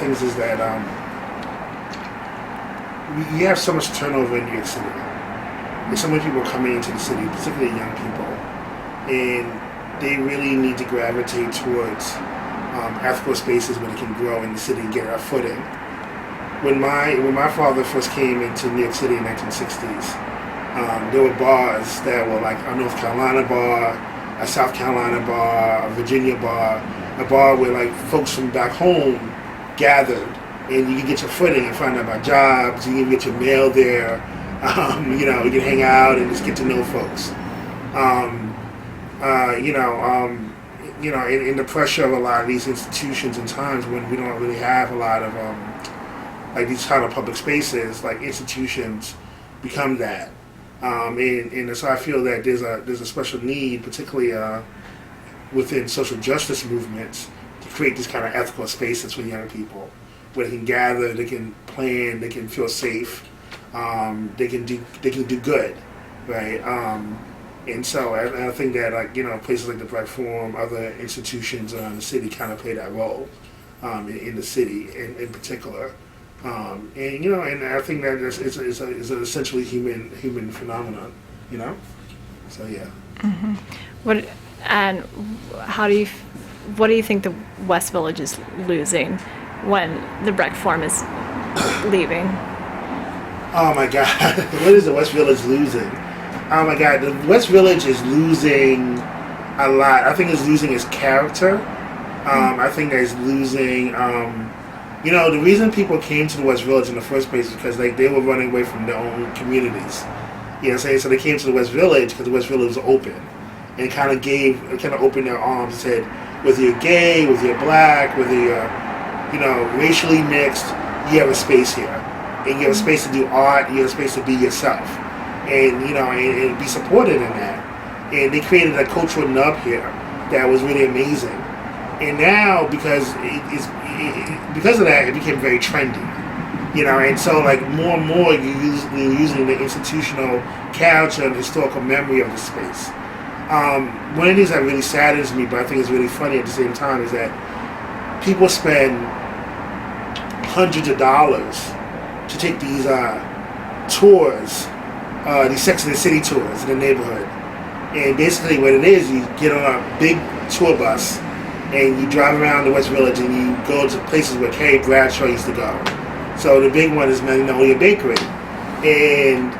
things is that you have so much turnover in New York City. There's so many people coming into the city, particularly young people, and they really need to gravitate towards ethical spaces where they can grow in the city and get our footing. When my father first came into New York City in the 1960s, there were bars that were like a North Carolina bar, a South Carolina bar, a Virginia bar, a bar where like folks from back home gathered, and you can get your footing and find out about jobs. You can get your mail there. You can hang out and just get to know folks. In the pressure of a lot of these institutions and times when we don't really have a lot of like these kind of public spaces, like institutions become that. And so I feel that there's a special need, particularly within social justice movements, to create these kind of ethical spaces for young people, where they can gather, they can plan, they can feel safe, they can do good, right? And so I think that places like the Brecht Forum, other institutions around the city kind of play that role in the city in particular. And I think that it's an essentially human phenomenon, So yeah. Mm-hmm. What do you think the West Village is losing when the Brecht Forum is leaving? Oh my God, what is the West Village losing? Oh my God, the West Village is losing a lot. I think it's losing its character. I think that it's losing. The reason people came to the West Village in the first place is because they were running away from their own communities. You know what I'm saying? So they came to the West Village because the West Village was open, and kind of opened their arms and said, whether you're gay, whether you're black, whether you're racially mixed, you have a space here, and you have a space to do art. You have a space to be yourself, and be supported in that. And they created a cultural nub here that was really amazing. And now, because of that, it became very trendy, and so like more and more you're using the institutional character and historical memory of the space. One of the things that really saddens me, but I think is really funny at the same time, is that people spend hundreds of dollars to take these tours, these Sex and the City tours in the neighborhood. And basically what it is, you get on a big tour bus and you drive around the West Village and you go to places where Carrie Bradshaw used to go. So the big one is Magnolia Bakery. And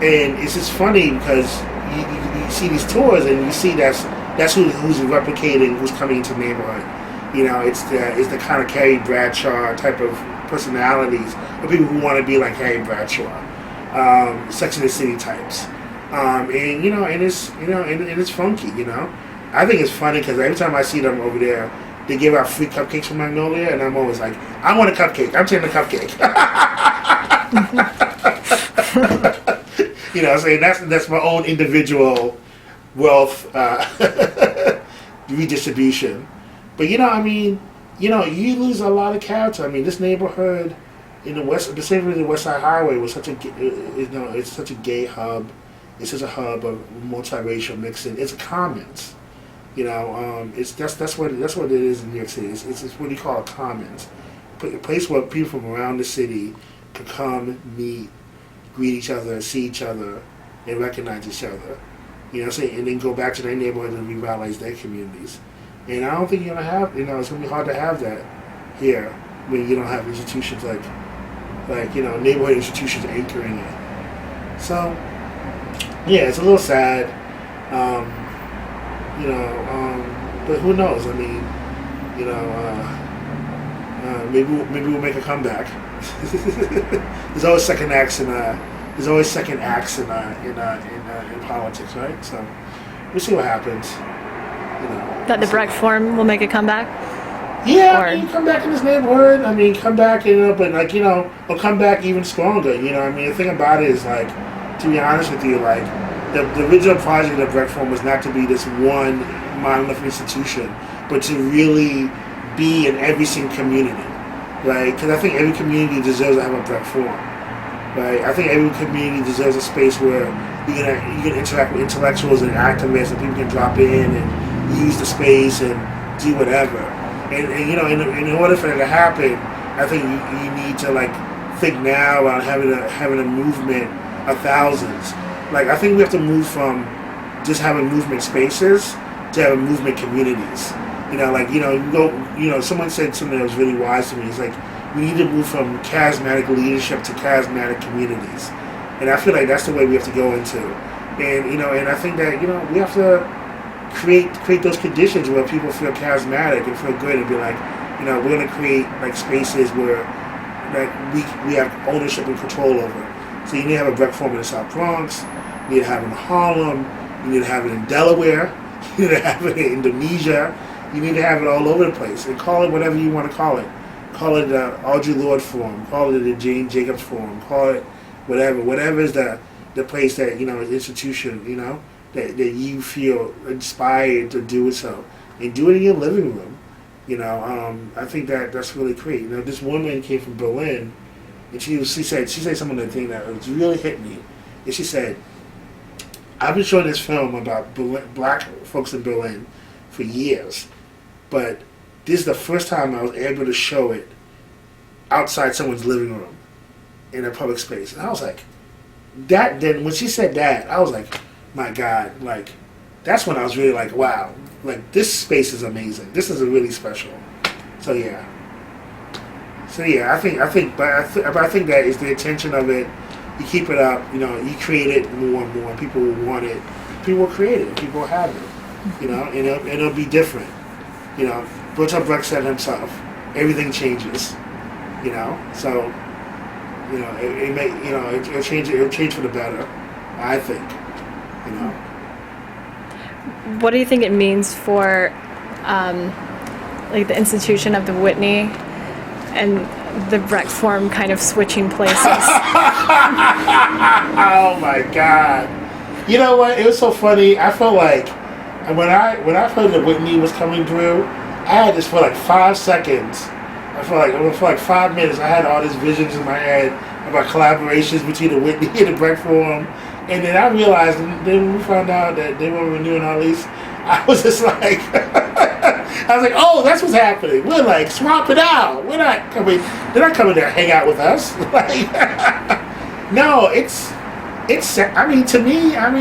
it's just funny because you see these tours and you see that's who's replicating, who's coming into the neighborhood. It's the kind of Carrie Bradshaw type of personalities, or people who want to be like Carrie Bradshaw, Sex and the City types. And it's funky, I think it's funny because every time I see them over there, they give out free cupcakes from Magnolia, and I'm always like, I want a cupcake. I'm taking a cupcake. Saying that's my own individual wealth redistribution. But you lose a lot of character. I mean, this neighborhood in the west, specifically the West Side Highway, was such it's such a gay hub. It's just a hub of multiracial mixing. It's a commons. That's what it is in New York City. It's what you call a commons, a place where people from around the city could come, meet, greet each other, see each other, and recognize each other. And then go back to their neighborhood and revitalize their communities. And I don't think you're gonna have. It's gonna be hard to have that here when you don't have institutions like neighborhood institutions anchoring it. So. Yeah, it's a little sad, but who knows? I mean, maybe we'll make a comeback. There's always second acts in politics, right? So we'll see what happens. That the Brecht Forum will make a comeback. Yeah, come back in this neighborhood. Come back, or come back even stronger. The thing about it is to be honest with you, the original project of Brecht Forum was not to be this one monolithic institution, but to really be in every single community, right? Because I think every community deserves to have a Brecht Forum, right? I think every community deserves a space where you can interact with intellectuals and activists, and people can drop in and use the space and do whatever. in order for that to happen, I think you need to like think now about having a movement of thousands. Like I think we have to move from just having movement spaces to having movement communities. Someone said something that was really wise to me. It's like we need to move from charismatic leadership to charismatic communities, and I feel like that's the way we have to go into. And I think that we have to create those conditions where people feel charismatic and feel good and be like, we're going to create like spaces where like we have ownership and control over. So you need to have a Brecht Forum in the South Bronx. You need to have it in Harlem. You need to have it in Delaware. You need to have it in Indonesia. You need to have it all over the place and call it whatever you want to call it. Call it the Audre Lorde Forum. Call it the Jane Jacobs Forum. Call it whatever. Whatever is the place that is institution. That you feel inspired to do it so, and do it in your living room. I think that's really great. This woman came from Berlin, and she said something that thing that really hit me, and she said, "I've been showing this film about black folks in Berlin for years, but this is the first time I was able to show it outside someone's living room in a public space." And I was like, then when she said that, I was like, my God, like, that's when I was really like, wow, like, this space is amazing. This is really special. So yeah, I think that is the intention of it. You keep it up, you create it more and more. People will want it. People will create it. People will have it. And it'll be different. Bertolt Brecht said himself, everything changes. So it'll change for the better. I think. What do you think it means for, like the institution of the Whitney and the Brecht Forum kind of switching places? Oh my God! You know what? It was so funny. I felt like when I heard that Whitney was coming through, I had this for like 5 seconds. I felt like for like 5 minutes, I had all these visions in my head about collaborations between the Whitney and the Brecht Forum. And then I realized, then when we found out that they weren't renewing our lease, I was just like, oh, that's what's happening. We're like, swap it out. We're not coming. They're not coming to hang out with us. Like, no, it's. I mean, to me, I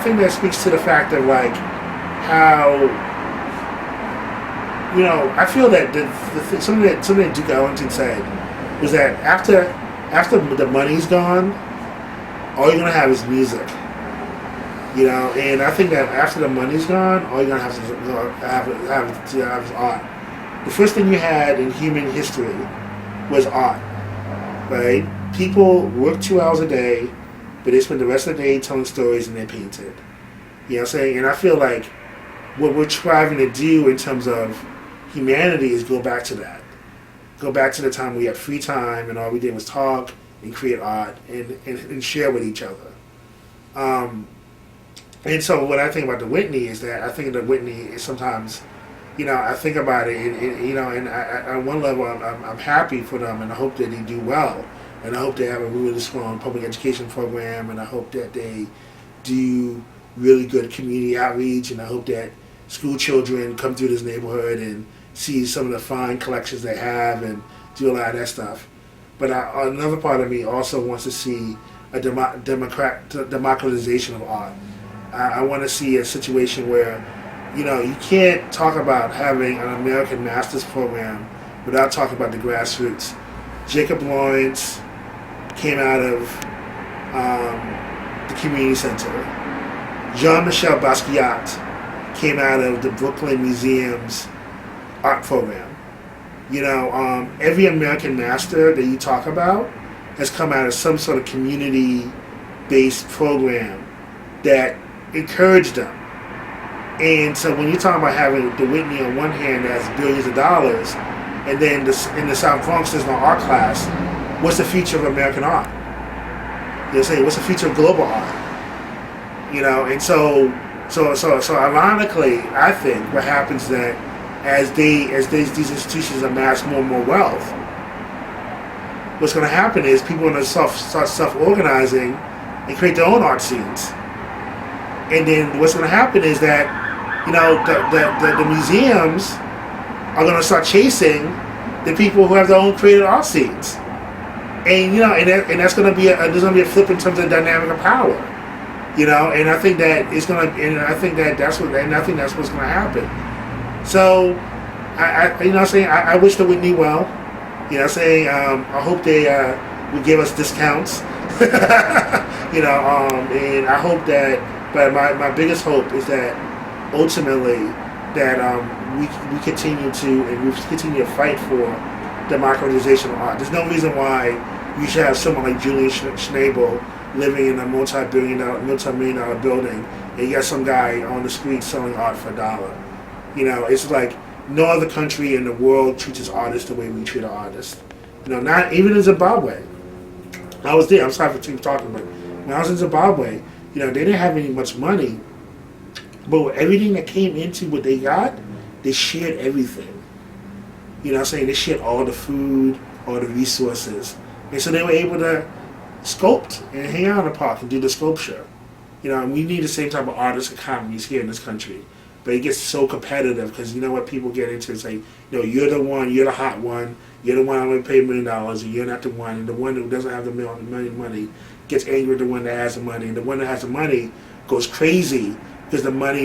think that speaks to the fact of like how. I feel that something that Duke Ellington said was that after the money's gone, all you're gonna have is music. And I think that after the money's gone, all you're gonna have is art. The first thing you had in human history was art, right? People worked 2 hours a day, but they spent the rest of the day telling stories and they painted. You know what I'm saying? And I feel like what we're trying to do in terms of humanity is go back to that. Go back to the time we had free time and all we did was talk and create art and share with each other. And so what I think about the Whitney is that I think the Whitney is sometimes, I think about it and on one level I'm happy for them and I hope that they do well. And I hope they have a really strong public education program and I hope that they do really good community outreach and I hope that school children come through this neighborhood and see some of the fine collections they have and do a lot of that stuff. But another part of me also wants to see a democratization of art. I want to see a situation where, you can't talk about having an American master's program without talking about the grassroots. Jacob Lawrence came out of the community center. Jean-Michel Basquiat came out of the Brooklyn Museum's art program. Every American master that you talk about has come out of some sort of community-based program that encouraged them. And so when you talk about having the Whitney on one hand that has billions of dollars, and then in the South Bronx there's no art class, what's the future of American art? What's the future of global art? And so ironically, I think what happens that as these institutions amass more and more wealth, what's going to happen is people are going to start self-organizing and create their own art scenes. And then what's going to happen is that, the museums are going to start chasing the people who have their own creative art scenes. And, and that's going to be there's going to be a flip in terms of the dynamic of power. And I think that it's going to, and I think that that's what's going to happen. So, I wish the Whitney well. I hope they would give us discounts. And I hope that, but my biggest hope is that ultimately that we continue to fight for democratization of art. There's no reason why you should have someone like Julian Schnabel living in a multi-million dollar building, and you got some guy on the street selling art for $1. It's like no other country in the world treats its artists the way we treat our artists. Not even in Zimbabwe. I was there. I'm sorry for talking, but when I was in Zimbabwe, they didn't have any much money, but everything that came into what they got, they shared everything. They shared all the food, all the resources, and so they were able to sculpt and hang out in the park and do the sculpture. And we need the same type of artist economies here in this country. But it gets so competitive because what people get into is like, you're the one, you're the hot one, you're the one I'm going to pay $1 million, and you're not the one. And the one who doesn't have the million money gets angry at the one that has the money, and the one that has the money goes crazy because the money